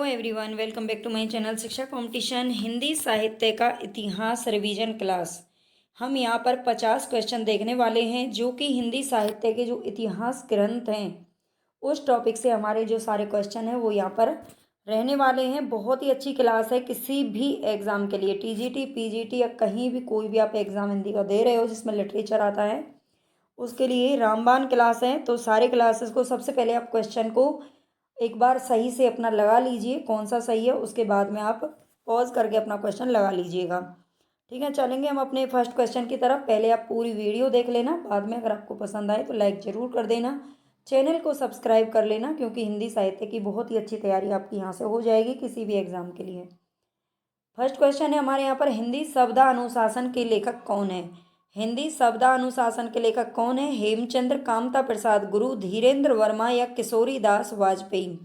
Everyone, welcome back to my channel Shiksha competition Hindi साहित्य का इतिहास रिवीजन क्लास। हम यहाँ पर 50 क्वेश्चन देखने वाले हैं जो कि हिंदी साहित्य के जो इतिहास ग्रंथ हैं उस टॉपिक से हमारे जो सारे क्वेश्चन हैं वो यहाँ पर रहने वाले हैं। बहुत ही अच्छी क्लास है किसी भी एग्ज़ाम के लिए, टीजीटी पीजीटी या कहीं भी कोई भी आप एग्ज़ाम हिंदी का दे रहे हो जिसमें लिटरेचर आता है उसके लिए रामबाण क्लास है। तो सारे क्लासेस को सबसे पहले आप क्वेश्चन को एक बार सही से अपना लगा लीजिए, कौन सा सही है उसके बाद में आप पॉज करके अपना क्वेश्चन लगा लीजिएगा। ठीक है, चलेंगे हम अपने फर्स्ट क्वेश्चन की तरफ। पहले आप पूरी वीडियो देख लेना, बाद में अगर आपको पसंद आए तो लाइक ज़रूर कर देना, चैनल को सब्सक्राइब कर लेना, क्योंकि हिंदी साहित्य की बहुत ही अच्छी तैयारी आपकी यहाँ से हो जाएगी किसी भी एग्ज़ाम के लिए। फर्स्ट क्वेश्चन है हमारे यहाँ पर, हिंदी शब्दानुशासन के लेखक कौन है? हिंदी शब्दानुशासन के लेखक कौन है? हेमचंद्र, कामता प्रसाद गुरु, धीरेन्द्र वर्मा या किशोरी दास वाजपेयी।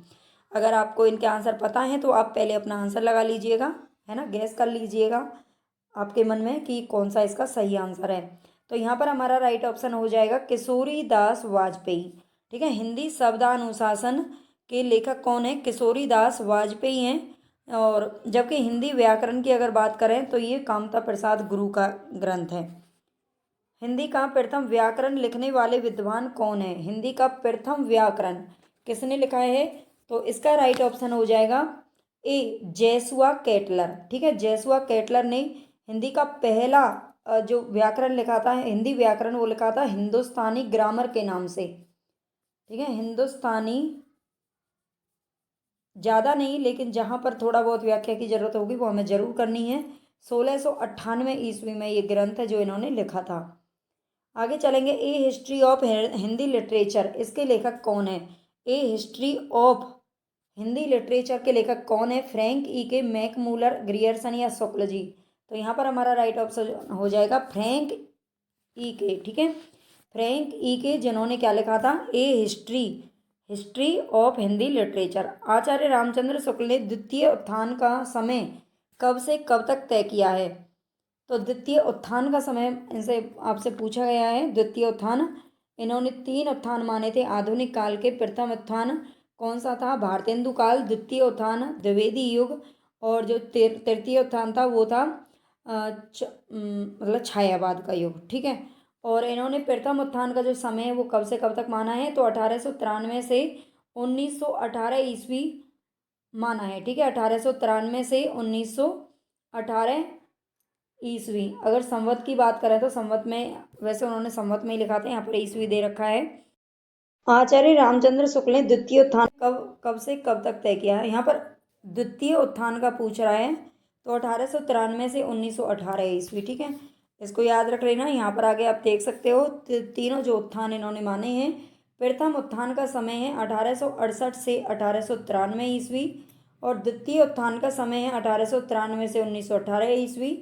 अगर आपको इनके आंसर पता है तो आप पहले अपना आंसर लगा लीजिएगा, है ना, गैस कर लीजिएगा आपके मन में कि कौन सा इसका सही आंसर है। तो यहाँ पर हमारा राइट ऑप्शन हो जाएगा किशोरी दास वाजपेयी। ठीक है, हिंदी शब्दानुशासन के लेखक कौन है? किशोरी दास वाजपेयी हैं। और जबकि हिंदी व्याकरण की अगर बात करें तो ये कामता प्रसाद गुरु का ग्रंथ है। हिंदी का प्रथम व्याकरण लिखने वाले विद्वान कौन है? हिंदी का प्रथम व्याकरण किसने लिखा है? तो इसका राइट ऑप्शन हो जाएगा ए, जैसुआ केटलर। ठीक है, जैसुआ केटलर ने हिंदी का पहला जो व्याकरण लिखा था, हिंदी व्याकरण, वो लिखा था हिंदुस्तानी ग्रामर के नाम से। ठीक है, हिंदुस्तानी, ज़्यादा नहीं लेकिन जहाँ पर थोड़ा बहुत व्याख्या की जरूरत होगी वो हमें जरूर करनी है। 1698 ईस्वी में ये ग्रंथ है जो इन्होंने लिखा था। आगे चलेंगे, ए हिस्ट्री ऑफ हिंदी लिटरेचर, इसके लेखक कौन है? ए हिस्ट्री ऑफ हिंदी लिटरेचर के लेखक कौन है? फ्रैंक ई के, मैकमूलर, ग्रियर्सन या शुक्ल जी। तो यहाँ पर हमारा राइट ऑप्शन हो जाएगा फ्रैंक ई के। ठीक है, फ्रैंक ई के, जिन्होंने क्या लिखा था? A history history of Hindi literature. Acharya Ramchandra Shukla ने द्वितीय उत्थान का समय कब से कब तक तय किया है? तो द्वितीय उत्थान का समय इनसे आपसे पूछा गया है। द्वितीय उत्थान, इन्होंने 3 उत्थान माने थे आधुनिक काल के। प्रथम उत्थान कौन सा था? भारतेंदु काल। द्वितीय उत्थान द्विवेदी युग। और जो तृतीय उत्थान था वो था मतलब छायावाद का युग। ठीक है, और इन्होंने प्रथम उत्थान का जो समय है वो कब से कब तक माना है? तो 1893 से 1918 ईस्वी माना है। ठीक है, 1893 से 1918 ईस्वी। अगर संवत की बात करें तो संवत में, वैसे उन्होंने संवत में ही लिखा था, यहाँ पर ईस्वी दे रखा है। आचार्य रामचंद्र शुक्ल ने द्वितीय उत्थान कब कब से कब तक तय किया है? यहाँ पर द्वितीय उत्थान का पूछ रहा है, तो 1893 से 1918 ईस्वी। ठीक है, इसको याद रख लेना। यहाँ पर आगे आप देख सकते हो तीनों जो उत्थान इन्होंने माने हैं। प्रथम उत्थान का समय है 1868 से 1893 ईस्वी, और द्वितीय उत्थान का समय है 1893 से 1918 ईस्वी।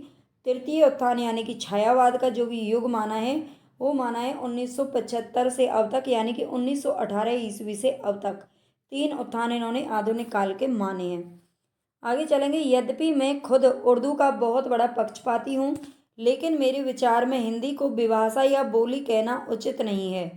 तृतीय उत्थान यानी कि छायावाद का जो भी युग माना है वो माना है 1975 से अब तक, यानी कि 1918 ईस्वी से अब तक। 3 उत्थान इन्होंने आधुनिक काल के माने हैं। आगे चलेंगे, यद्यपि मैं खुद उर्दू का बहुत बड़ा पक्षपाती हूँ, लेकिन मेरे विचार में हिंदी को विभाषा या बोली कहना उचित नहीं है।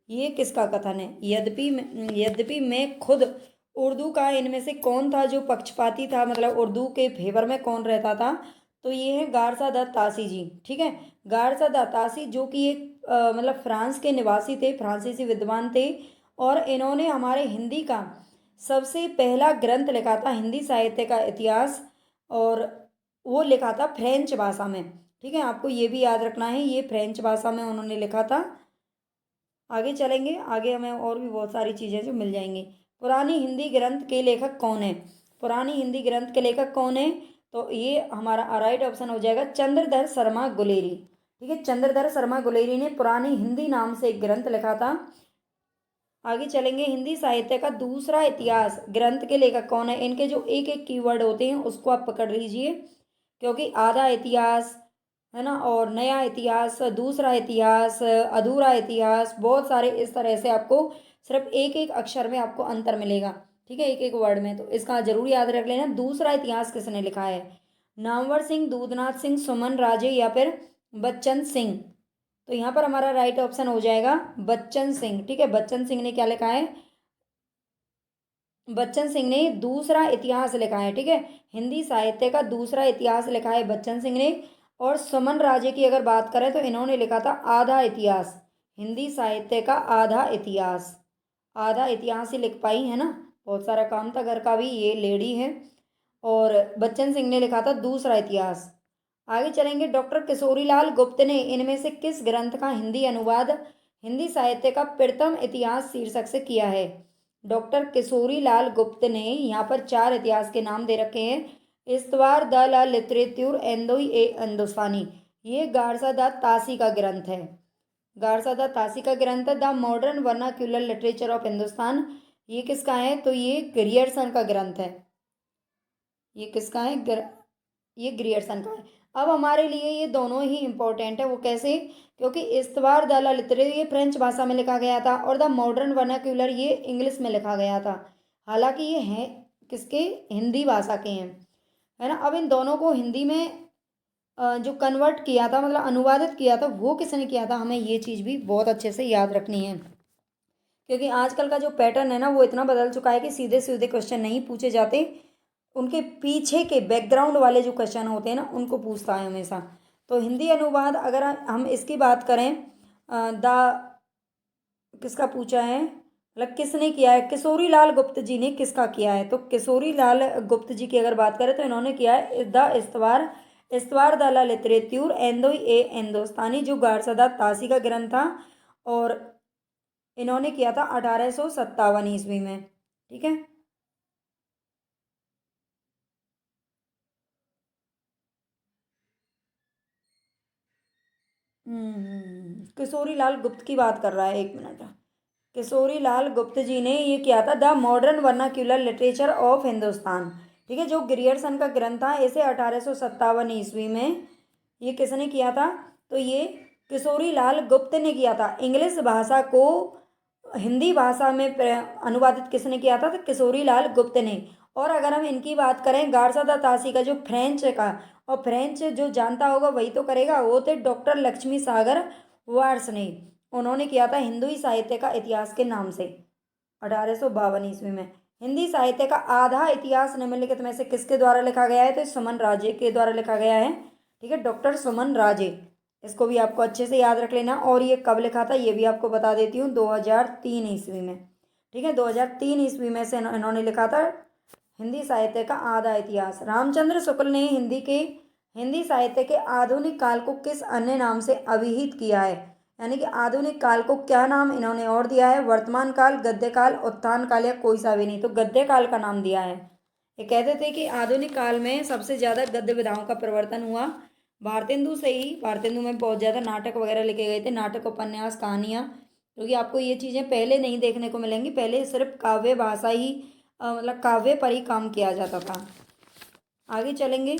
ये किसका कथन है? यद्यपि मैं खुद उर्दू का, इनमें से कौन था जो पक्षपाती था, मतलब उर्दू के फेवर में कौन रहता था? तो ये है गारसा दत्त तासी जी। ठीक है, गारसा दत्त तासी जो कि एक मतलब फ्रांस के निवासी थे, फ्रांसीसी विद्वान थे, और इन्होंने हमारे हिंदी का सबसे पहला ग्रंथ लिखा था, हिंदी साहित्य का इतिहास, और वो लिखा था फ्रेंच भाषा में। ठीक है, आपको ये भी याद रखना है, ये फ्रेंच भाषा में उन्होंने लिखा था। आगे चलेंगे, आगे हमें और भी बहुत सारी चीज़ें जो मिल जाएंगी। पुरानी हिंदी ग्रंथ के लेखक कौन है? पुरानी हिंदी ग्रंथ के लेखक कौन है? तो ये हमारा राइट ऑप्शन हो जाएगा चंद्रधर शर्मा गुलेरी। ठीक है, चंद्रधर शर्मा गुलेरी ने पुरानी हिंदी नाम से एक ग्रंथ लिखा था। आगे चलेंगे, हिंदी साहित्य का दूसरा इतिहास ग्रंथ के लेखक कौन है? इनके जो एक एक कीवर्ड होते हैं उसको आप पकड़ लीजिए, क्योंकि आधा इतिहास, है ना, और नया इतिहास, दूसरा इतिहास, अधूरा इतिहास, बहुत सारे इस तरह से आपको सिर्फ एक एक अक्षर में आपको अंतर मिलेगा। ठीक है, एक एक वर्ड में, तो इसका जरूर याद रख लेना। दूसरा इतिहास किसने लिखा है? नामवर सिंह, दूधनाथ सिंह, सुमन राजे या फिर बच्चन सिंह। तो यहाँ पर हमारा राइट ऑप्शन हो जाएगा बच्चन सिंह। ठीक है, बच्चन सिंह ने क्या लिखा है? बच्चन सिंह ने दूसरा इतिहास लिखा है, ठीक है। हिंदी साहित्य का दूसरा इतिहास लिखा है बच्चन सिंह ने। और सुमन राजे की अगर बात करें तो इन्होंने लिखा था आधा इतिहास, हिंदी साहित्य का आधा इतिहास। आधा इतिहास ही लिख पाई है ना, बहुत सारा काम था घर का भी, ये लेडी है। और बच्चन सिंह ने लिखा था दूसरा इतिहास। आगे चलेंगे। डॉक्टर किशोरीलाल गुप्त ने इनमें से किस ग्रंथ का हिंदी अनुवाद हिंदी साहित्य का प्रथम इतिहास शीर्षक से किया है? डॉक्टर किशोरीलाल गुप्त ने, यहाँ पर चार इतिहास के नाम दे रखे हैं। इस्तवार द ला लिटरेच्यूर एंदोई ए हिंदुस्तानी, ये गारसा द तासी का ग्रंथ है। गारसा द तासी का ग्रंथ है। The modern vernacular literature of Hindustan, ये किसका है? तो ये ग्रियर्सन का ग्रंथ है। ये किसका है? ये ग्रियर्सन का है। अब हमारे लिए ये दोनों ही इंपॉर्टेंट है। वो कैसे? क्योंकि इस्तवार द ला लिटरेचर ये फ्रेंच भाषा में लिखा गया था और द मॉडर्न वर्नाक्यूलर ये इंग्लिश में लिखा गया था। हालांकि ये हैं किसके? हिंदी भाषा के हैं, है ना। अब इन दोनों को हिंदी में जो कन्वर्ट किया था, मतलब अनुवादित किया था, वो किसने किया था? हमें ये चीज़ भी बहुत अच्छे से याद रखनी है, क्योंकि आजकल का जो पैटर्न है ना वो इतना बदल चुका है कि सीधे सीधे क्वेश्चन नहीं पूछे जाते, उनके पीछे के बैकग्राउंड वाले जो क्वेश्चन होते हैं ना उनको पूछता है हमेशा। तो हिंदी अनुवाद अगर हम इसकी बात करें, द किसका पूछा है, मतलब किसने किया है? किशोरी लाल गुप्त जी ने किसका किया है? तो किशोरी लाल गुप्त जी की अगर बात करें तो इन्होंने किया है द इस्तवार इस्तवार द ला लिटरेच्यूर एंदोई ए हिंदुस्तानी, जो गारसदा तासी का ग्रंथ था। और इन्होंने किया था 1857 ईस्वी में, ठीक है। किशोरी लाल गुप्त की बात कर रहा है, एक मिनट। किशोरी लाल गुप्त जी ने ये किया था the modern vernacular literature of Hindustan, ठीक है, जो ग्रियर्सन का ग्रंथ था। इसे 1857 ईस्वी में ये किसने किया था? तो ये किशोरी लाल गुप्त ने किया था। इंग्लिश भाषा को हिंदी भाषा में अनुवादित किसने किया था? तो किशोरी लाल गुप्त ने। और अगर हम इनकी बात करें, गारसादा तासी का जो फ्रेंच का, और फ्रेंच जो जानता होगा वही तो करेगा, वो थे डॉक्टर लक्ष्मी सागर वार्स ने। उन्होंने किया था हिंदी साहित्य का इतिहास के नाम से 1852 ईस्वी में। हिंदी साहित्य का आधा इतिहास निम्नलिखित में से किसके द्वारा लिखा गया है? तो सुमन राजे के द्वारा लिखा गया है, ठीक है, डॉक्टर सुमन राजे। इसको भी आपको अच्छे से याद रख लेना। और ये कब लिखा था ये भी आपको बता देती हूँ, 2003 ईस्वी में, ठीक है। 2003 ईस्वी में से इन्होंने लिखा था हिंदी साहित्य का आधा इतिहास। रामचंद्र शुक्ल ने हिंदी साहित्य के आधुनिक काल को किस अन्य नाम से अभिहित किया है? यानी कि आधुनिक काल को क्या नाम इन्होंने और दिया है? वर्तमान काल, गद्य काल, उत्थान काल, या कोई सा भी नहीं। तो गद्य काल का नाम दिया है। ये कहते थे कि आधुनिक काल में सबसे ज़्यादा गद्य विधाओं का प्रवर्तन हुआ भारतेंदु से ही। भारतेंदु में बहुत ज़्यादा नाटक वगैरह लिखे गए थे, नाटक, उपन्यास, कहानियाँ। क्योंकि आपको ये चीज़ें पहले नहीं देखने को मिलेंगी। पहले सिर्फ काव्य भाषा ही, मतलब काव्य पर ही काम किया जाता था। आगे चलेंगे।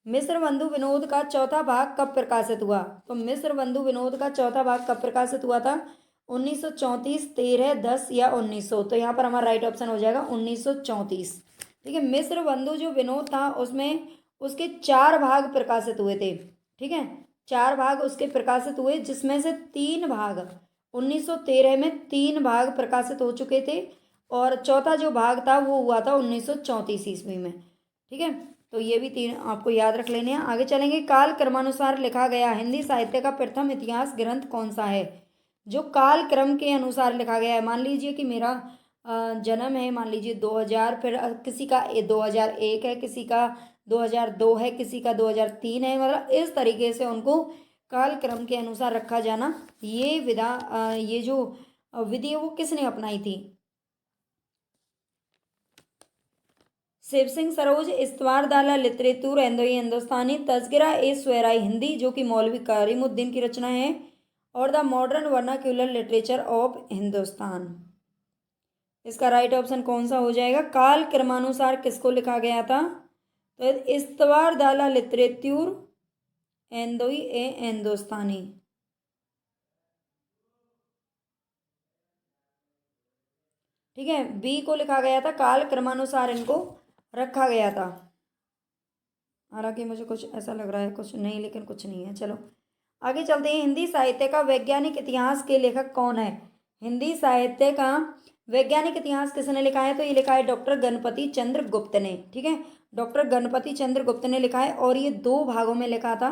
मिस्र बंधु विनोद का चौथा भाग कब प्रकाशित हुआ? तो मिस्र बंधु विनोद का चौथा भाग कब प्रकाशित हुआ था? 1934, 13, 10 या 1900। तो यहाँ पर हमारा राइट ऑप्शन हो जाएगा 1934, ठीक है। मिस्र बंधु जो विनोद था उसमें उसके चार भाग प्रकाशित हुए थे, ठीक है। चार भाग उसके प्रकाशित हुए, जिसमें से तीन भाग 1913 में तीन भाग प्रकाशित हो चुके थे, और चौथा जो भाग था वो हुआ था 1934 ईस्वी में, ठीक है। तो ये भी तीन आपको याद रख लेने हैं। आगे चलेंगे। काल क्रमानुसार लिखा गया हिंदी साहित्य का प्रथम इतिहास ग्रंथ कौन सा है? जो काल क्रम के अनुसार लिखा गया है, मान लीजिए कि मेरा जन्म है, मान लीजिए 2000, फिर किसी का 2001 है, किसी का 2002 है, किसी का 2003 है, मतलब इस तरीके से उनको काल क्रम के अनुसार रखा जाना, ये ये जो विधि है वो किसने अपनाई थी? शिव सिंह सरोज, इस्तवार दाला लितरेतुर एंदोई हिंदुस्तानी, तज़किरा ए शुअराए हिंदी जो कि मौलवी करीमुद्दीन की रचना है, और the modern vernacular literature of Hindustan. इसका राइट ऑप्शन कौन सा हो जाएगा? काल क्रमानुसार किसको लिखा गया था? तो इस्तवार दाला लितरेतुर एंदोई ए हिंदुस्तानी, ठीक है। बी को लिखा गया था, काल क्रमानुसार इनको रखा गया था। हालांकि मुझे कुछ ऐसा लग रहा है कुछ नहीं, लेकिन कुछ नहीं है, चलो आगे चलते हैं। हिंदी साहित्य का वैज्ञानिक इतिहास के लेखक कौन है? हिंदी साहित्य का वैज्ञानिक इतिहास किसने लिखा है? तो ये लिखा है डॉक्टर गणपति चंद्र गुप्त ने। ठीक है, डॉक्टर गणपति चंद्र गुप्त ने लिखा है और ये 2 भागों में लिखा था।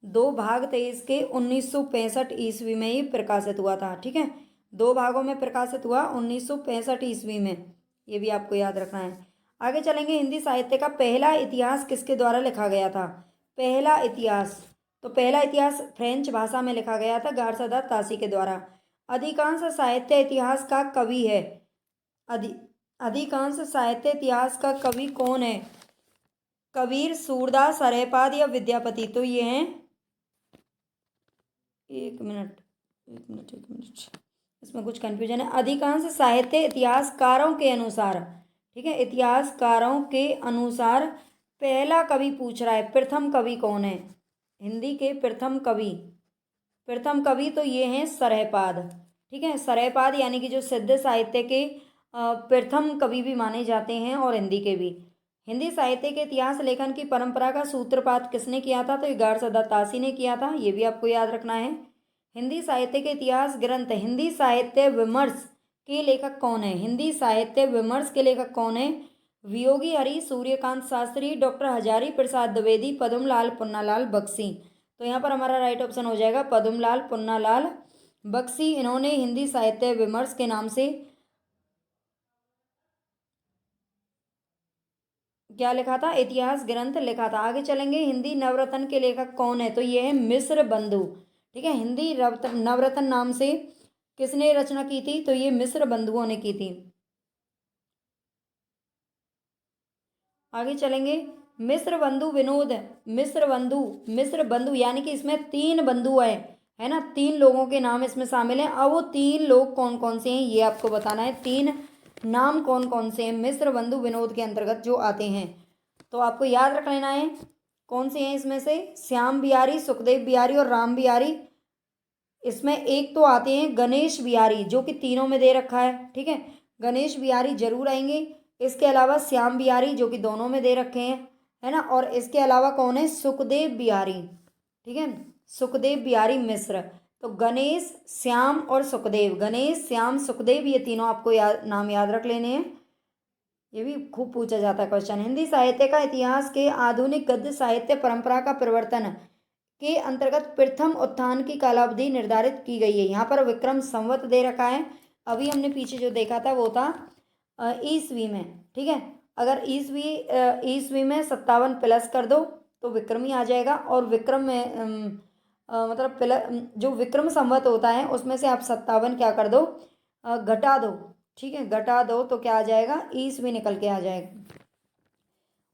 2 भाग थे इसके। 1965 ईस्वी में ये प्रकाशित हुआ था। ठीक है, 2 भागों में प्रकाशित हुआ 1965 ईस्वी में। ये भी आपको याद रखना है। आगे चलेंगे। हिंदी साहित्य का पहला इतिहास किसके द्वारा लिखा गया था? पहला इतिहास, तो पहला इतिहास फ्रेंच भाषा में लिखा गया था गारसदा तासी के द्वारा। अधिकांश साहित्य इतिहास का कवि है। अधिकांश साहित्य इतिहास का कवि कौन है? कबीर, सूरदास, अरेपाद या विद्यापति? तो ये हैं, एक मिनट, इसमें कुछ कंफ्यूजन है। अधिकांश साहित्य इतिहासकारों के अनुसार, ठीक है, इतिहासकारों के अनुसार पहला कवि पूछ रहा है, प्रथम कवि कौन है? हिंदी के प्रथम कवि तो ये हैं सरहपाद। ठीक है, सरहपाद यानी कि जो सिद्ध साहित्य के प्रथम कवि भी माने जाते हैं और हिंदी के भी। हिंदी साहित्य के इतिहास लेखन की परंपरा का सूत्रपात किसने किया था? तो ये गारसदा तासी ने किया था। ये भी आपको याद रखना है। हिंदी साहित्य के इतिहास ग्रंथ, हिंदी साहित्य विमर्श के लेखक कौन है? हिंदी साहित्य विमर्श के लेखक कौन है? वियोगी हरि, सूर्यकांत शास्त्री, डॉक्टर हजारी प्रसाद द्विवेदी, पद्मलाल पुन्नालाल बख्शी। तो यहाँ पर हमारा राइट ऑप्शन हो जाएगा पद्मलाल पुन्नालाल बख्शी। इन्होंने हिंदी साहित्य विमर्श के नाम से क्या लिखा था? इतिहास ग्रंथ लिखा था। आगे चलेंगे। हिंदी नवरत्न के लेखक कौन है? तो ये है मिश्र बंधु। ठीक है, हिंदी नवरत्न नाम से किसने रचना की थी? तो ये मिश्र बंधुओं ने की थी। आगे चलेंगे। मिश्र बंधु यानी कि इसमें 3 बंधु है ना, 3 लोगों के नाम इसमें शामिल हैं। अब वो 3 लोग कौन कौन से हैं ये आपको बताना है। 3 नाम कौन कौन से हैं मिश्र बंधु विनोद के अंतर्गत जो आते हैं, तो आपको याद रख लेना है। कौन से हैं इसमें से? श्याम बिहारी, सुखदेव बिहारी और राम बिहारी। इसमें एक तो आते हैं गणेश बिहारी, जो कि तीनों में दे रखा है। ठीक है, गणेश बिहारी जरूर आएंगे। इसके अलावा श्याम बिहारी, जो कि दोनों में दे रखे हैं, है ना। और इसके अलावा कौन है? सुखदेव बिहारी। ठीक है, सुखदेव बिहारी मिश्र। तो गणेश, श्याम और सुखदेव, गणेश, श्याम, सुखदेव, ये तीनों आपको नाम याद रख लेने हैं। ये भी खूब पूछा जाता है क्वेश्चन। हिंदी साहित्य का इतिहास के आधुनिक गद्य साहित्य परंपरा का प्रवर्तन के अंतर्गत प्रथम उत्थान की कालावधि निर्धारित की गई है। यहाँ पर विक्रम संवत दे रखा है। अभी हमने पीछे जो देखा था वो था ईस्वी में। ठीक है, अगर ईस्वी में 57 प्लस कर दो तो विक्रम ही आ जाएगा। और विक्रम में मतलब जो विक्रम संवत होता है उसमें से आप 57 क्या कर दो, घटा दो। ठीक है, घटा दो तो क्या आ जाएगा? ईस्वी निकल के आ जाएगा।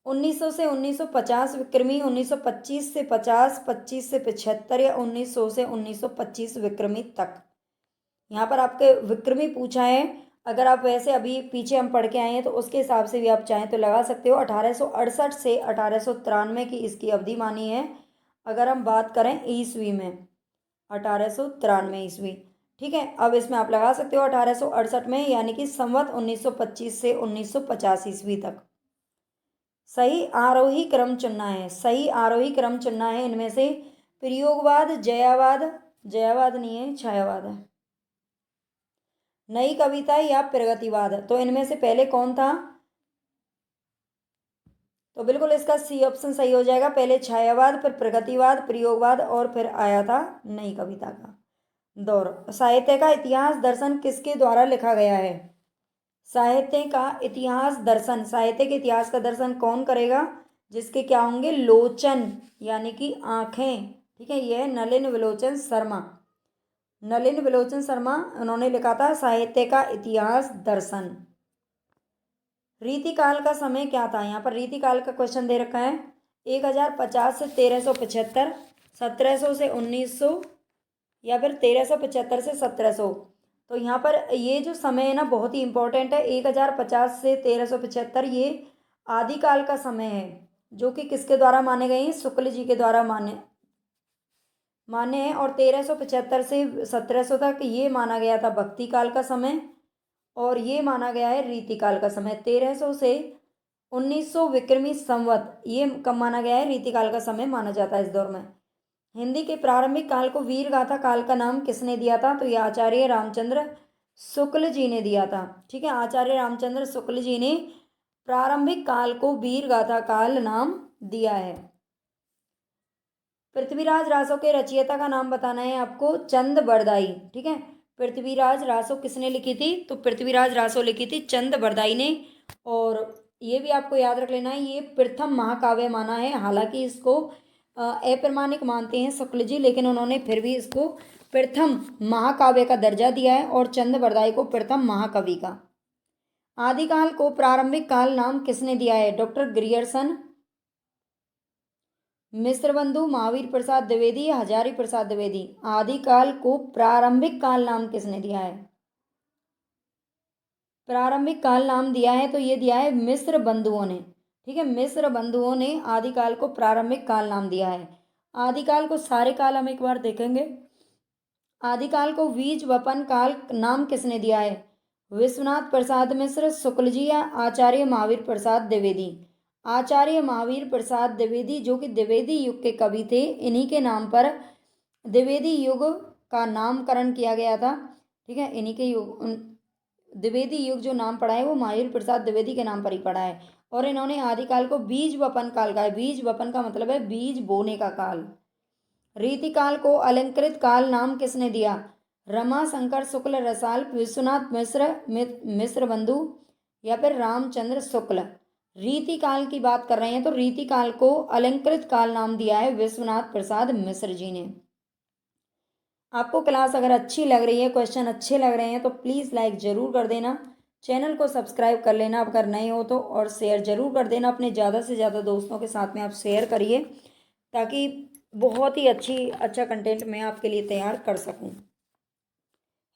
1900 से 1950 विक्रमी, 1925 से 50, 25 से 75 या 1900 से 1925 विक्रमी तक। यहाँ पर आपके विक्रमी पूछा है। अगर आप वैसे अभी पीछे हम पढ़ के आए हैं तो उसके हिसाब से भी आप चाहें तो लगा सकते हो। 1868 से 1893 की इसकी अवधि मानी है। अगर हम बात करें ईस्वी में, 1893 ईस्वी। ठीक है, अब इसमें आप लगा सकते हो 1868 में, यानी कि संवत 1925 से 1950 ईस्वी तक। सही आरोही क्रम चुनना है, सही आरोही क्रम चुनना है इनमें से। प्रयोगवाद, जयावाद नहीं है, छायावाद है। नई कविता या प्रगतिवाद, तो इनमें से पहले कौन था? तो बिल्कुल इसका सी ऑप्शन सही हो जाएगा। पहले छायावाद, फिर प्रगतिवाद, प्रयोगवाद और फिर आया था नई कविता का दौर। साहित्य का इतिहास दर्शन किसके द्वारा लिखा गया है? साहित्य का इतिहास दर्शन, साहित्य के इतिहास का दर्शन कौन करेगा? जिसके क्या होंगे? लोचन यानी कि आंखें। ठीक है, यह है नलिन विलोचन शर्मा। नलिन विलोचन शर्मा उन्होंने लिखा था साहित्य का इतिहास दर्शन। रीतिकाल का समय क्या था? यहाँ पर रीतिकाल का क्वेश्चन दे रखा है। 1050 से 1375, 1700 से 1900 या फिर 1375 से 1700। तो यहाँ पर ये जो समय है ना बहुत ही इंपॉर्टेंट है। 1050 से 1375 ये आदिकाल का समय है, जो कि किसके द्वारा माने गए हैं? शुक्ल जी के द्वारा माने हैं। और 1375 से 1700 तक ये माना गया था भक्ति काल का समय, और ये माना गया है रीतिकाल का समय। 1300 से 1900 विक्रमी संवत ये कब माना गया है? रीतिकाल का समय माना जाता है इस दौर में। हिंदी के प्रारंभिक काल को वीर गाथा काल का नाम किसने दिया था? तो ये आचार्य रामचंद्र शुक्ल जी ने दिया था। ठीक है, आचार्य रामचंद्र शुक्ल जी ने प्रारंभिक काल को वीर गाथा काल नाम दिया है। पृथ्वीराज रासो के रचयिता का नाम बताना है आपको, चंद बरदाई। ठीक है, पृथ्वीराज रासो किसने लिखी थी? तो पृथ्वीराज रासो लिखी थी चंद बरदाई ने। और ये भी आपको याद रख लेना है, ये प्रथम महाकाव्य माना है। हालांकि इसको अप्रमाणिक मानते हैं शुक्ल जी, लेकिन उन्होंने फिर भी इसको प्रथम महाकाव्य का दर्जा दिया है और चंद बरदाई को प्रथम महाकवि का। आदिकाल को प्रारंभिक काल नाम किसने दिया है? डॉक्टर ग्रियर्सन, मिश्र बंधु, महावीर प्रसाद द्विवेदी या हजारी प्रसाद द्विवेदी। आदिकाल को प्रारंभिक काल नाम किसने दिया है? प्रारंभिक काल नाम दिया है तो ये दिया है मिश्र बंधुओं ने। ठीक है, मिश्र बंधुओं ने आदिकाल को प्रारंभिक काल नाम दिया है। आदिकाल को सारे काल हम एक बार देखेंगे। आदिकाल को बीज वपन काल नाम किसने दिया है? विश्वनाथ प्रसाद मिश्र, शुक्ल जी या आचार्य महावीर प्रसाद द्विवेदी। आचार्य महावीर प्रसाद द्विवेदी जो कि द्विवेदी युग के कवि थे, इन्हीं के नाम पर द्विवेदी युग का नामकरण किया गया था। ठीक है, इन्हीं के युग द्विवेदी युग जो नाम पड़ा है वो महावीर प्रसाद द्विवेदी के नाम पर ही पड़ा है। और इन्होंने आदिकाल को बीज वपन काल का है। बीज वपन का मतलब है बीज बोने का काल। रीतिकाल को अलंकृत काल नाम किसने दिया? रमा शंकर शुक्ल रसाल, विश्वनाथ मिश्र बंधु या फिर रामचंद्र शुक्ल। रीतिकाल की बात कर रहे हैं तो रीतिकाल को अलंकृत काल नाम दिया है विश्वनाथ प्रसाद मिश्र जी ने। आपको क्लास अगर अच्छी लग रही है, क्वेश्चन अच्छे लग रहे हैं तो प्लीज़ लाइक ज़रूर कर देना, चैनल को सब्सक्राइब कर लेना अगर नए हो तो, और शेयर ज़रूर कर देना अपने ज़्यादा से ज़्यादा दोस्तों के साथ में। आप शेयर करिए ताकि बहुत ही अच्छा कंटेंट मैं आपके लिए तैयार कर सकूं।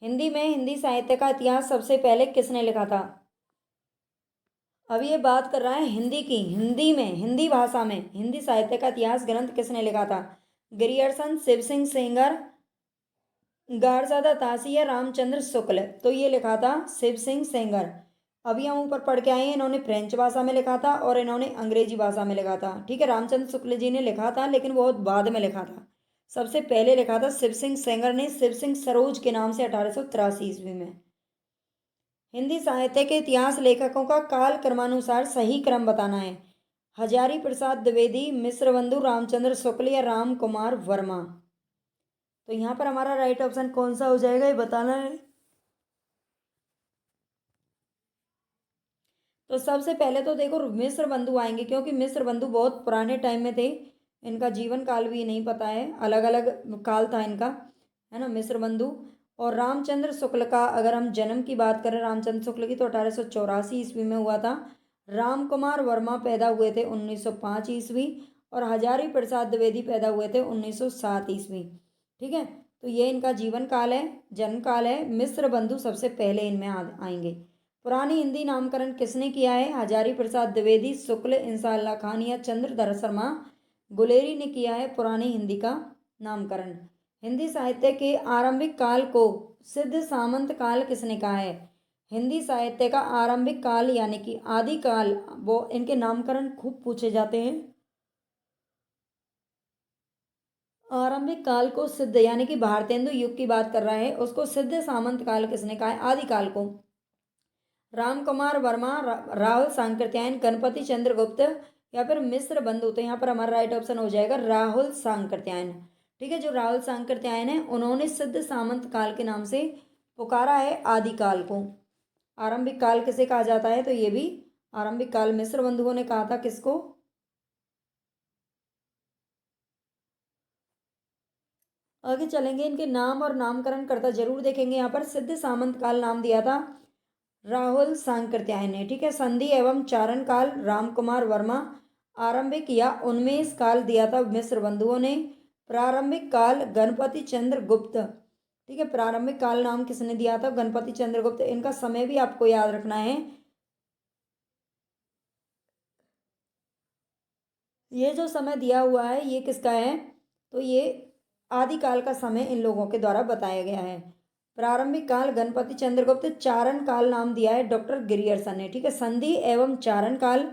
हिंदी में हिंदी साहित्य का इतिहास सबसे पहले किसने लिखा था? अब ये बात कर रहा है हिंदी की। हिंदी में, हिंदी भाषा में हिंदी साहित्य का इतिहास ग्रंथ किसने लिखा था? ग्रियर्सन, शिव सिंह सेंगर, गारजादा तासी या रामचंद्र शुक्ल। तो ये लिखा था शिव सिंह सेंगर। अभी हम ऊपर पढ़ के आए हैं, इन्होंने फ्रेंच भाषा में लिखा था और इन्होंने अंग्रेजी भाषा में लिखा था। ठीक है, रामचंद्र शुक्ल जी ने लिखा था लेकिन बहुत बाद में लिखा था। सबसे पहले लिखा था शिव सिंह सेंगर ने, शिव सिंह सरोज के नाम से 1883 ईस्वी में। हिंदी साहित्य के इतिहास लेखकों का काल क्रमानुसार सही क्रम बताना है। हजारी प्रसाद द्विवेदी, मिश्र बंधु, रामचंद्र शुक्ल या राम कुमार वर्मा। तो यहाँ पर हमारा राइट ऑप्शन कौन सा हो जाएगा ये बताना है। तो सबसे पहले तो देखो मिश्र बंधु आएंगे, क्योंकि मिश्र बंधु बहुत पुराने टाइम में थे। इनका जीवन काल भी नहीं पता है, अलग अलग काल था इनका, है ना, मिश्र बंधु। और रामचंद्र शुक्ल का अगर हम जन्म की बात करें रामचंद्र शुक्ल की, तो 1884 ईस्वी में हुआ था। राम कुमार वर्मा पैदा हुए थे 1905 ईस्वी। और हजारी प्रसाद द्विवेदी पैदा हुए थे 1907 ईस्वी। ठीक है, तो ये इनका जीवन काल है, जन्म काल है। मिश्र बंधु सबसे पहले इनमें आएंगे। पुरानी हिंदी नामकरण किसने किया है? हजारी प्रसाद द्विवेदी, शुक्ल, इंसाल्लाह खान या चंद्रधर शर्मा गुलेरी ने किया है पुरानी हिंदी का नामकरण। हिंदी साहित्य के आरंभिक काल को सिद्ध सामंत काल किसने कहा है? हिंदी साहित्य का आरंभिक काल यानी कि आदि काल, वो इनके नामकरण खूब पूछे जाते हैं। आरंभिक काल को सिद्ध यानी कि भारतेंदु युग की बात कर रहा है, उसको सिद्ध सामंत काल किसने कहा है? आदिकाल को राम कुमार वर्मा, राहुल सांकृत्यायन, गणपति चंद्रगुप्त या फिर मिश्र बंधु। तो यहाँ पर हमारा राइट ऑप्शन हो जाएगा राहुल सांकृत्यायन। ठीक है, जो राहुल सांकृत्यायन है उन्होंने सिद्ध सामंत काल के नाम से पुकारा है आदिकाल को। आरंभिक काल किसे कहा जाता है? तो ये भी आरंभिक काल मिश्र बंधुओं ने कहा था। किसको? आगे चलेंगे, इनके नाम और नामकरण करता जरूर देखेंगे। यहाँ पर सिद्ध सामंत काल नाम दिया था राहुल सांकृत्यायन ने। ठीक है, संधि एवं चारण काल राम कुमार वर्मा। आरंभिक या उन्मेष काल दिया था मिश्र बंधुओं ने। प्रारंभिक काल गणपति चंद्र गुप्त। ठीक है, प्रारंभिक काल नाम किसने दिया था? गणपति चंद्र गुप्त। इनका समय भी आपको याद रखना है। ये जो समय दिया हुआ है ये किसका है? तो ये आदिकाल का समय इन लोगों के द्वारा बताया गया है। प्रारंभिक काल गणपति चंद्रगुप्त, चारण काल नाम दिया है डॉक्टर गिरियर्सन ने। ठीक है, संधि एवं चारण काल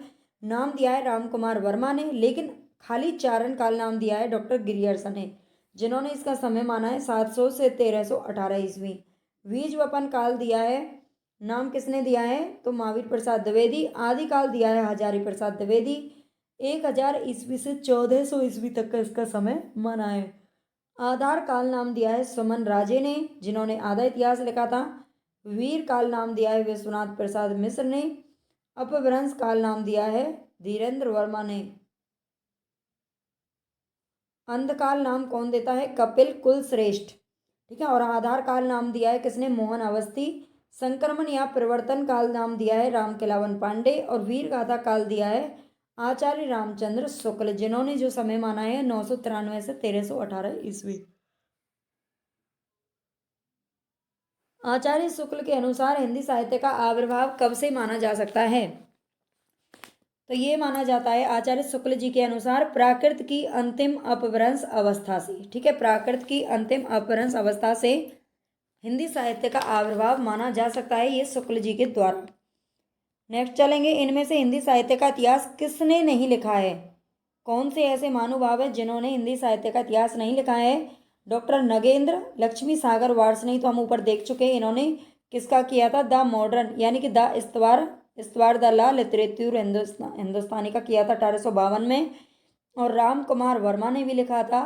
नाम दिया है राम कुमार वर्मा ने, लेकिन खाली चारण काल नाम दिया है डॉक्टर गिरियर्सन ने, जिन्होंने इसका समय माना है 700 से 1318 ईस्वी। बीजवपन काल दिया है, नाम किसने दिया है, तो महावीर प्रसाद द्विवेदी। आदिकाल दिया है हजारी प्रसाद द्विवेदी। 1000 ईस्वी से 1400 ईस्वी तक का इसका समय माना है। आधार काल नाम दिया है सुमन राजे ने, जिन्होंने आधा इतिहास लिखा था। वीर काल नाम दिया है विश्वनाथ प्रसाद मिश्र ने। अपभ्रंश काल नाम दिया है धीरेन्द्र वर्मा ने। अंधकाल नाम कौन देता है, कपिल कुलश्रेष्ठ। ठीक है, और आधार काल नाम दिया है किसने, मोहन अवस्थी। संक्रमण या परिवर्तन काल नाम दिया है रामकेलावन पांडे। और वीर गाथा काल दिया है आचार्य रामचंद्र शुक्ल, जिन्होंने जो समय माना है 993 से 1318 ईस्वी। आचार्य शुक्ल के अनुसार हिंदी साहित्य का आविर्भाव कब से माना जा सकता है, तो ये माना जाता है आचार्य शुक्ल जी के अनुसार प्राकृत की अंतिम अपभ्रंश अवस्था से। ठीक है, प्राकृत की अंतिम अपभ्रंश अवस्था से हिंदी साहित्य का आविर्भाव माना जा सकता है, ये शुक्ल जी के द्वारा। नेक्स्ट चलेंगे, इनमें से हिंदी साहित्य का इतिहास किसने नहीं लिखा है। कौन से ऐसे महानुभाव हैं जिन्होंने हिंदी साहित्य का इतिहास नहीं लिखा है। डॉक्टर नगेंद्र लक्ष्मी सागर वार्ष्णेय तो हम ऊपर देख चुके हैं, इन्होंने किसका किया था, द मॉडर्न यानी कि द इस्तवार द ला लिटरेचर हिंदुस्तानी का किया था 1852 में। और राम कुमार वर्मा ने भी लिखा था,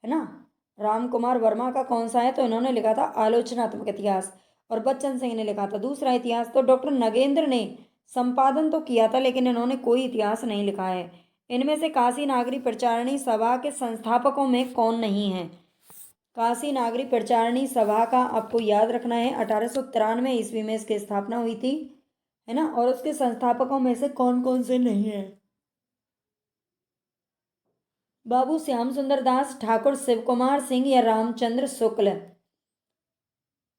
है ना। राम कुमार वर्मा का कौन सा है, तो इन्होंने लिखा था आलोचनात्मक इतिहास। और बच्चन सिंह ने लिखा था दूसरा इतिहास। तो डॉक्टर नगेंद्र ने संपादन तो किया था, लेकिन इन्होंने कोई इतिहास नहीं लिखा है। इनमें से काशी नागरी प्रचारणी सभा के संस्थापकों में कौन नहीं है। काशी नागरी प्रचारणी सभा का आपको याद रखना है 1893 ईस्वी में इसकी स्थापना हुई थी, है ना। और उसके संस्थापकों में से कौन कौन से नहीं है। बाबू श्याम सुंदर दास, ठाकुर शिव कुमार सिंह या रामचंद्र शुक्ल।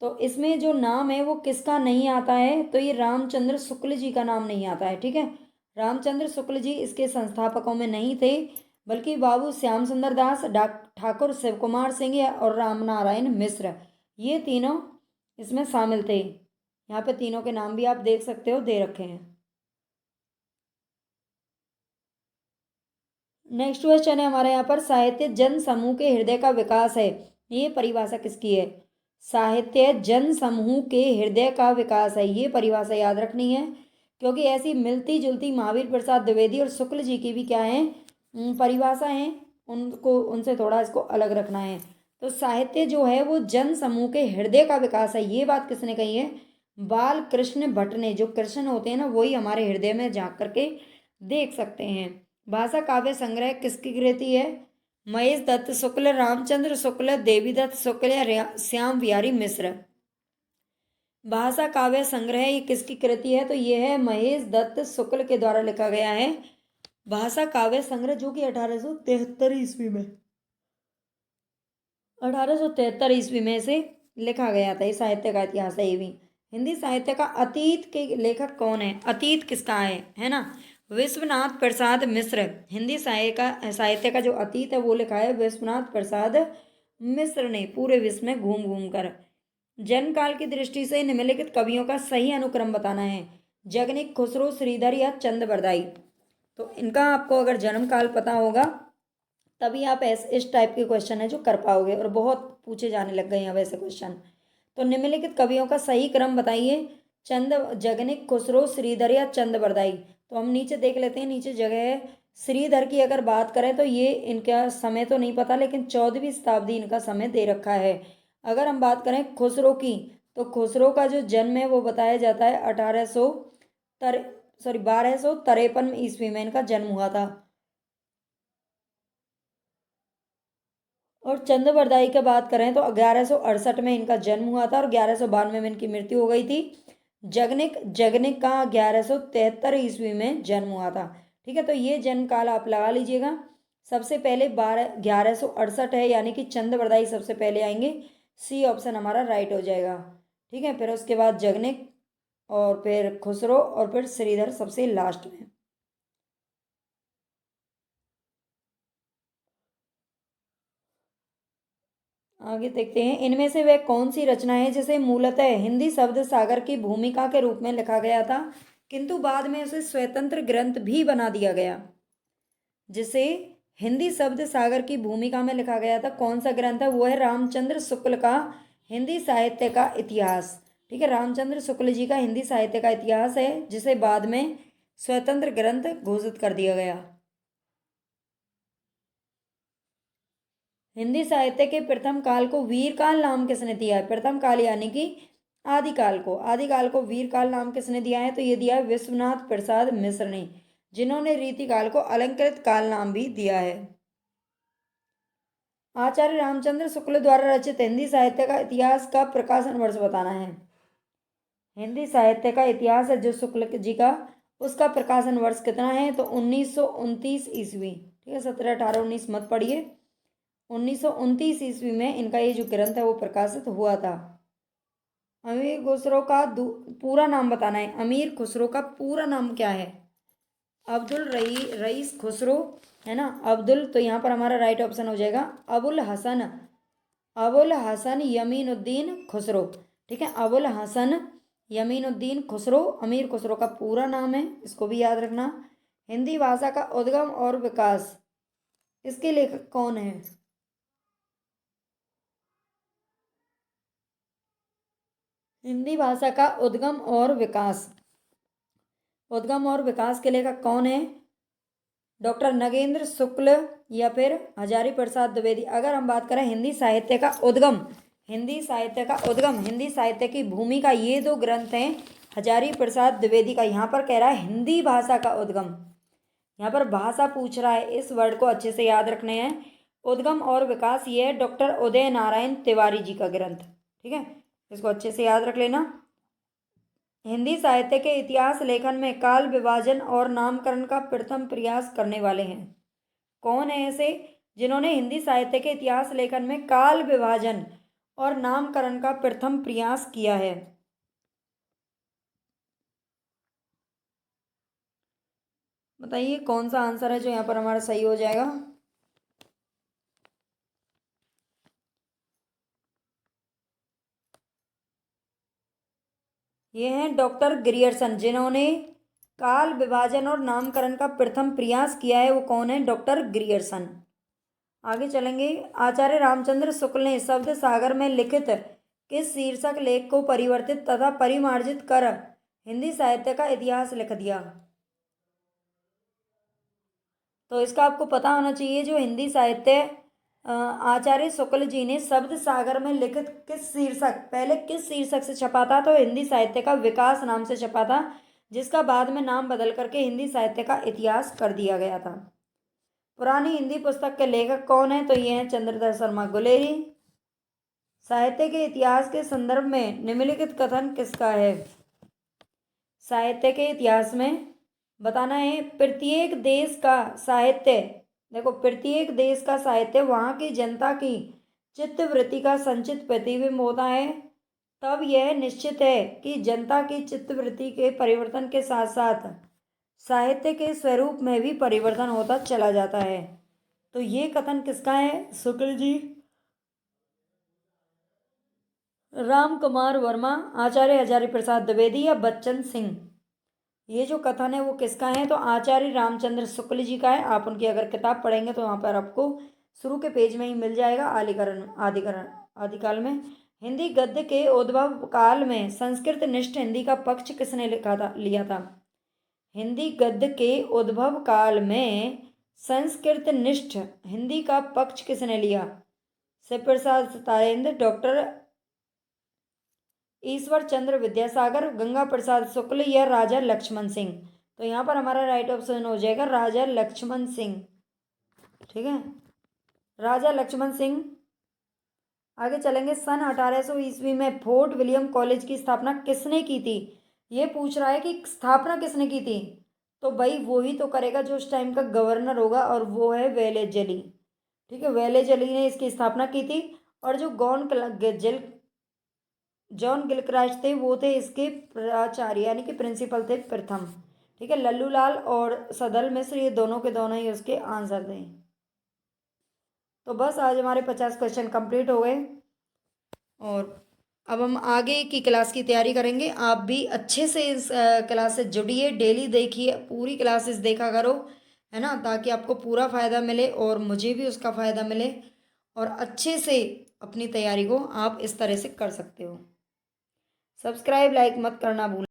तो इसमें जो नाम है वो किसका नहीं आता है, तो ये रामचंद्र शुक्ल जी का नाम नहीं आता है। ठीक है, रामचंद्र शुक्ल जी इसके संस्थापकों में नहीं थे, बल्कि बाबू श्याम सुंदर दास, ठाकुर शिव कुमार सिंह और रामनारायण मिश्र, ये तीनों इसमें शामिल थे। यहाँ पे तीनों के नाम भी आप देख सकते हो, दे रखे हैं। नेक्स्ट क्वेश्चन है हमारे यहाँ पर, साहित्य जन समूह के हृदय का विकास है, ये परिभाषा किसकी है। साहित्य जन समूह के हृदय का विकास है, ये परिभाषा याद रखनी है, क्योंकि ऐसी मिलती जुलती महावीर प्रसाद द्विवेदी और शुक्ल जी की भी क्या है, परिभाषा है, उनको उनसे थोड़ा इसको अलग रखना है। तो साहित्य जो है वो जन समूह के हृदय का विकास है, ये बात किसने कही है, बाल कृष्ण भट्ट ने। जो कृष्ण होते हैं ना, वही हमारे हृदय में झांक करके देख सकते हैं। भाषा काव्य संग्रह किसकी कृति है, महेश दत्त शुक्ल, रामचंद्र शुक्ल, देवीदत्त शुक्ल या श्याम बिहारी मिश्र। भाषा काव्य संग्रह ये किसकी कृति है, तो ये है महेश दत्त शुक्ल के द्वारा लिखा गया है भाषा काव्य संग्रह, जो कि 1873 ईस्वी में 1873 ईस्वी में से लिखा गया था। ये साहित्य का इतिहास है। ये भी हिंदी साहित्य का अतीत के लेखक कौन है, अतीत किसका है ना, विश्वनाथ प्रसाद मिश्र। हिंदी साहित्य का जो अतीत है वो लिखा है विश्वनाथ प्रसाद मिश्र ने, पूरे विश्व में घूम घूम कर। जन्म काल की दृष्टि से निम्नलिखित कवियों का सही अनुक्रम बताना है, जगनिक, खुसरो, श्रीधर या चंद बरदाई। तो इनका आपको अगर जन्म काल पता होगा तभी आप इस टाइप के क्वेश्चन है जो कर पाओगे, और बहुत पूछे जाने लग गए हैं वैसे क्वेश्चन। तो निम्नलिखित कवियों का सही क्रम बताइए, चंद, जगनिक, खुसरो, श्रीधर या चंद बरदाई। तो हम नीचे देख लेते हैं, नीचे जगह है। श्रीधर की अगर बात करें तो ये इनका समय तो नहीं पता, लेकिन 14वीं शताब्दी इनका समय दे रखा है। अगर हम बात करें खुसरो की, तो खुसरो का जो जन्म है वो बताया जाता है 1253 ईस्वी में इनका जन्म हुआ था। और चंद बरदाई की बात करें तो 1168 में इनका जन्म हुआ था और 1192 में इनकी मृत्यु हो गई थी। जगनिक जगनिक का 1173 ईस्वी में जन्म हुआ था। ठीक है, तो ये जन्म काल आप लगा लीजिएगा। सबसे पहले 1168 है, यानी कि चंद बरदाई सबसे पहले आएंगे। सी ऑप्शन हमारा राइट हो जाएगा। ठीक है, फिर उसके बाद जगनिक, और फिर खुसरो, और फिर श्रीधर सबसे लास्ट में। आगे देखते हैं, इनमें से वह कौन सी रचना है जिसे मूलतः हिंदी शब्द सागर की भूमिका के रूप में लिखा गया था, किंतु बाद में उसे स्वतंत्र ग्रंथ भी बना दिया गया। जिसे हिंदी शब्द सागर की भूमिका में लिखा गया था, कौन सा ग्रंथ है, वो है रामचंद्र शुक्ल का हिंदी साहित्य का इतिहास। ठीक है, रामचंद्र शुक्ल जी का हिंदी साहित्य का इतिहास है, जिसे बाद में स्वतंत्र ग्रंथ घोषित कर दिया गया। हिंदी साहित्य के प्रथम काल को वीरकाल नाम किसने दिया है? प्रथम काल यानी कि आदिकाल को वीरकाल नाम किसने दिया है? तो ये दिया है विश्वनाथ प्रसाद मिश्र ने, जिन्होंने रीतिकाल को अलंकृत काल नाम भी दिया है। आचार्य रामचंद्र शुक्ल द्वारा रचित हिंदी साहित्य का इतिहास का प्रकाशन वर्ष बताना है। हिंदी साहित्य का इतिहास है जो शुक्ल जी का, उसका प्रकाशन वर्ष कितना है? तो 1929 ईस्वी। ठीक है, 17, 18, 19 मत पढ़िए। 1929 ईस्वी में इनका ये जो ग्रंथ है वो प्रकाशित हुआ था। अमीर खुसरो का पूरा नाम बताना है। अमीर खुसरो का पूरा नाम क्या है? अब्दुल रईस खुसरो, है ना, अब्दुल, तो यहाँ पर हमारा राइट ऑप्शन हो जाएगा अबुल हसन यमीनुद्दीन खुसरो। ठीक है, अबुल हसन यमीनुद्दीन खुसरो अमीर खुसरो का पूरा नाम है, इसको भी याद रखना। हिंदी भाषा का उद्गम और विकास, इसके लेखक कौन है? हिंदी भाषा का उद्गम और विकास के लेखक कौन है? डॉक्टर नगेंद्र शुक्ल या फिर हजारी प्रसाद द्विवेदी। अगर हम बात करें हिंदी साहित्य का उद्गम, हिंदी साहित्य की भूमिका, ये दो ग्रंथ हैं हजारी प्रसाद द्विवेदी का। यहाँ पर कह रहा है हिंदी भाषा का उद्गम, यहाँ पर भाषा पूछ रहा है, इस वर्ड को अच्छे से याद रखने हैं। उद्गम और विकास, ये है डॉक्टर उदय नारायण तिवारी जी का ग्रंथ। ठीक है, इसको अच्छे से याद रख लेना। हिंदी साहित्य के इतिहास लेखन में काल विभाजन और नामकरण का प्रथम प्रयास करने वाले हैं। कौन है ऐसे जिन्होंने हिंदी साहित्य के इतिहास लेखन में काल विभाजन और नामकरण का प्रथम प्रयास किया है? बताइए कौन सा आंसर है जो यहाँ पर हमारा सही हो जाएगा। ये हैं डॉक्टर ग्रियर्सन, जिन्होंने काल विभाजन और नामकरण का प्रथम प्रयास किया है। वो कौन है? Doctor Grierson. आगे चलेंगे। आचार्य रामचंद्र शुक्ल ने शब्द सागर में लिखित किस शीर्षक लेख को परिवर्तित तथा परिमार्जित कर हिंदी साहित्य का इतिहास लिख दिया? तो इसका आपको पता होना चाहिए, जो हिंदी साहित्य आचार्य शुक्ल जी ने शब्द सागर में लिखित किस शीर्षक, पहले किस शीर्षक से छपा था? तो हिंदी साहित्य का विकास नाम से छपा था, जिसका बाद में नाम बदल करके हिंदी साहित्य का इतिहास कर दिया गया था। पुरानी हिंदी पुस्तक के लेखक कौन है? तो ये हैं चंद्रधर शर्मा गुलेरी। साहित्य के इतिहास के संदर्भ में निम्नलिखित कथन किसका है? साहित्य के इतिहास में बताना है प्रत्येक देश का साहित्य, देखो प्रत्येक देश का साहित्य वहाँ की जनता की चित्तवृत्ति का संचित प्रतिबिंब होता है। तब यह निश्चित है कि जनता की चित्तवृत्ति के परिवर्तन के साथ साथ साहित्य के स्वरूप में भी परिवर्तन होता चला जाता है। तो ये कथन किसका है? शुक्ल जी, राम कुमार वर्मा, आचार्य हजारी प्रसाद द्विवेदी या बच्चन सिंह? ये जो कथन है वो किसका है? तो आचार्य रामचंद्र शुक्ल जी का है। आप उनकी अगर किताब पढ़ेंगे तो वहाँ पर आपको शुरू के पेज में ही मिल जाएगा। आदिकाल में हिंदी गद्य के उद्भव काल में संस्कृत निष्ठ हिंदी का पक्ष किसने लिया था? हिंदी गद्य के उद्भव काल में संस्कृत निष्ठ हिंदी का पक्ष किसने लिया? शिव प्रसाद तारेंद्र, डॉक्टर ईश्वर चंद्र विद्यासागर, गंगा प्रसाद शुक्ल या राजा लक्ष्मण सिंह? तो यहाँ पर हमारा राइट ऑप्शन हो जाएगा राजा लक्ष्मण सिंह। ठीक है, राजा लक्ष्मण सिंह। आगे चलेंगे। सन 1800 ईस्वी में फोर्ट विलियम कॉलेज की स्थापना किसने की थी? ये पूछ रहा है कि स्थापना किसने की थी। तो भाई वो ही तो करेगा जो उस टाइम का गवर्नर होगा, और वो है वेलेजली। ठीक है, वेलेजली ने इसकी स्थापना की थी। और जो जॉन गिलक्रास्ट थे वो थे इसके प्राचार्य यानी कि प्रिंसिपल थे प्रथम। ठीक है, लल्लूलाल और सदल मिश्र, ये दोनों के दोनों ही उसके आंसर थे। तो बस आज हमारे 50 क्वेश्चन कंप्लीट हो गए, और अब हम आगे की क्लास की तैयारी करेंगे। आप भी अच्छे से इस क्लास से जुड़िए, डेली देखिए, पूरी क्लासेस देखा करो, है ना, ताकि आपको पूरा फ़ायदा मिले और मुझे भी उसका फ़ायदा मिले। और अच्छे से अपनी तैयारी को आप इस तरह से कर सकते हो। सब्सक्राइब लाइक मत करना भूलना।